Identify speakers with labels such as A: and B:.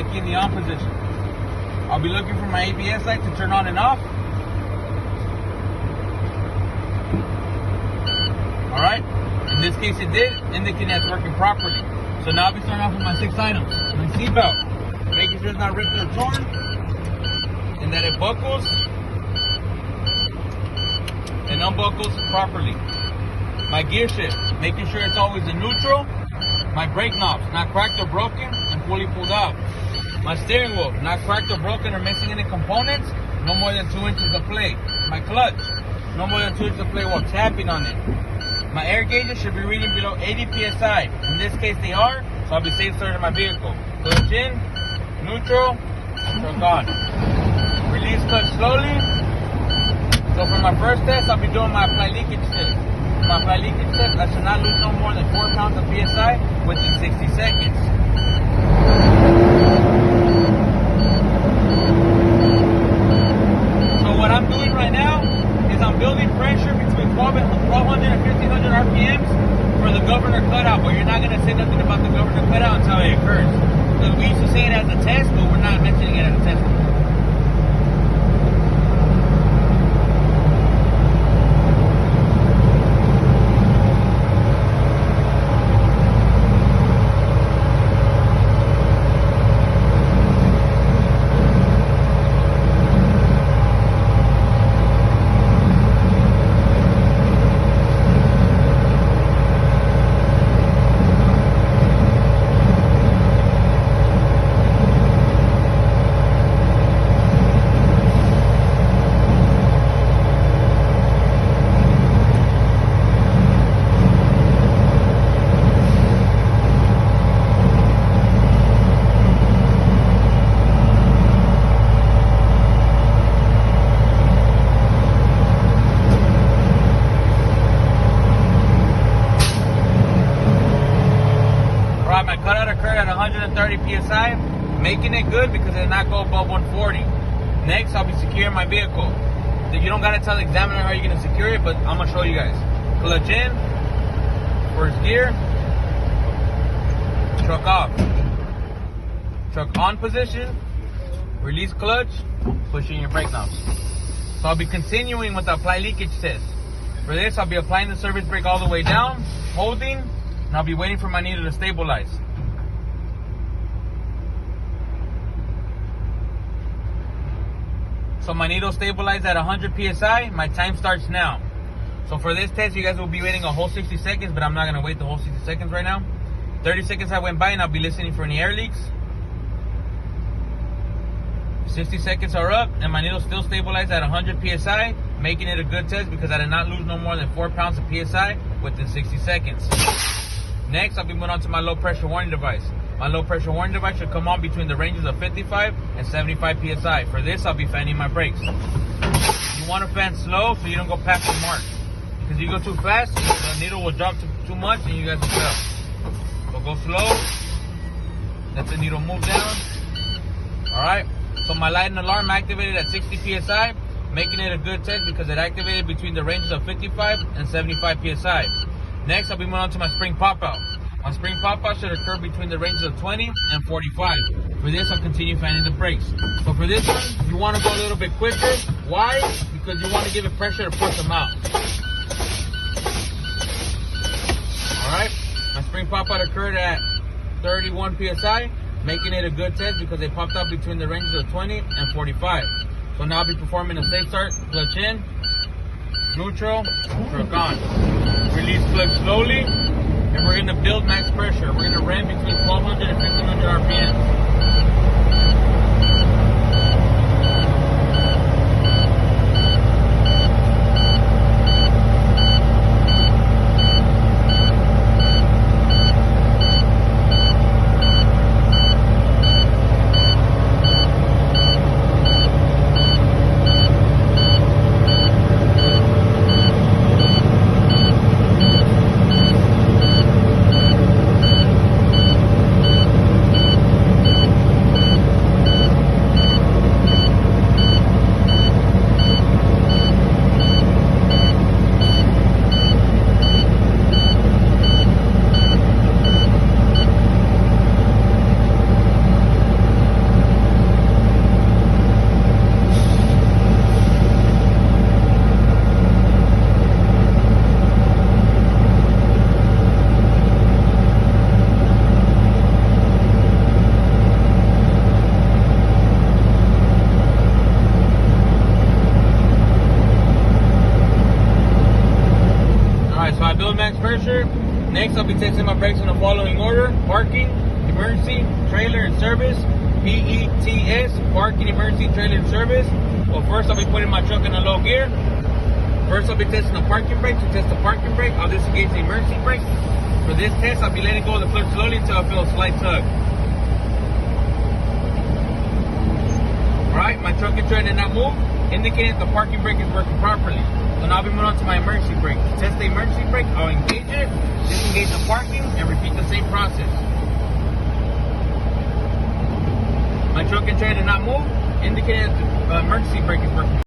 A: my key in the on position. I'll be looking for my ABS light to turn on and off. Alright, in this case it did, indicating that's working properly. So now I'll be starting off with my 6 items. My seatbelt, making sure it's not ripped or torn, and that it buckles and unbuckles properly. My gear shift, making sure it's always in neutral. My brake knobs, not cracked or broken and fully pulled out. My steering wheel, not cracked or broken or missing any components, no more than 2 inches of play. My clutch, no more than 2 inches of play while tapping on it. My air gauges should be reading below 80 psi. In this case they are, so I'll be safe starting my vehicle. Clutch in, neutral, truck on. Release clutch slowly. So for my first test, I'll be doing my apply leakage test. My apply leakage test, I should not lose no more than 4 pounds of psi within 60 seconds. So what I'm doing right now is I'm building pressure between 1200 and 1500 RPMs for the governor cutout, but you're not going to say nothing about the governor cutout until it occurs. Because we used to say it as a test, but we're not mentioning it as a test. My cutout occurred at 130 psi, making it good because it did not go above 140. Next, I'll be securing my vehicle. You don't gotta tell the examiner how you're gonna secure it, but I'm gonna show you guys. Clutch in, first gear, truck off, truck on position, release clutch, pushing your brake knobs. So I'll be continuing with the apply leakage test. For this, I'll be applying the service brake all the way down, holding, and I'll be waiting for my needle to stabilize. So my needle stabilized at 100 psi. My time starts now. So for this test, you guys will be waiting a whole 60 seconds, but I'm not gonna wait the whole 60 seconds right now. 30 seconds I went by and I'll be listening for any air leaks. 60 seconds are up and my needle still stabilized at 100 psi, making it a good test because I did not lose no more than 4 pounds of psi within 60 seconds. Next, I'll be moving on to my low pressure warning device. My low pressure warning device should come on between the ranges of 55 and 75 psi. For this, I'll be fanning my brakes. You want to fan slow so you don't go past the mark. Because if you go too fast, the needle will drop too much and you guys will fail. So go slow. Let the needle move down. Alright, so my light and alarm activated at 60 psi, making it a good test because it activated between the ranges of 55 and 75 psi. Next, I'll be moving on to my spring pop-out. My spring pop-out should occur between the ranges of 20 and 45. For this, I'll continue fanning the brakes. So for this one, you want to go a little bit quicker. Why? Because you want to give it pressure to push them out. Alright, my spring pop-out occurred at 31 psi, making it a good test because they popped out between the ranges of 20 and 45. So now I'll be performing a safe start, clutch in, neutral, truck on. Release clutch slowly, and we're going to build max pressure. We're going to ram between 1200 and 1500 RPM. washer. Next, I'll be testing my brakes in the following order: parking, emergency, trailer, and service. PETS, parking, emergency, trailer, and service. Well, first I'll be putting my truck in a low gear. First, I'll be testing the parking brake. To test the parking brake, I'll disengage the emergency brake. For this test, I'll be letting go of the clutch slowly until I feel a slight tug. Alright, my truck and trailer did not move, indicating that the parking brake is working properly. So now I'll be moving on to my emergency brake. To test the emergency brake, I'll engage it, disengage the parking, and repeat the same process. My truck and trailer did not move, indicating that the emergency brake is working.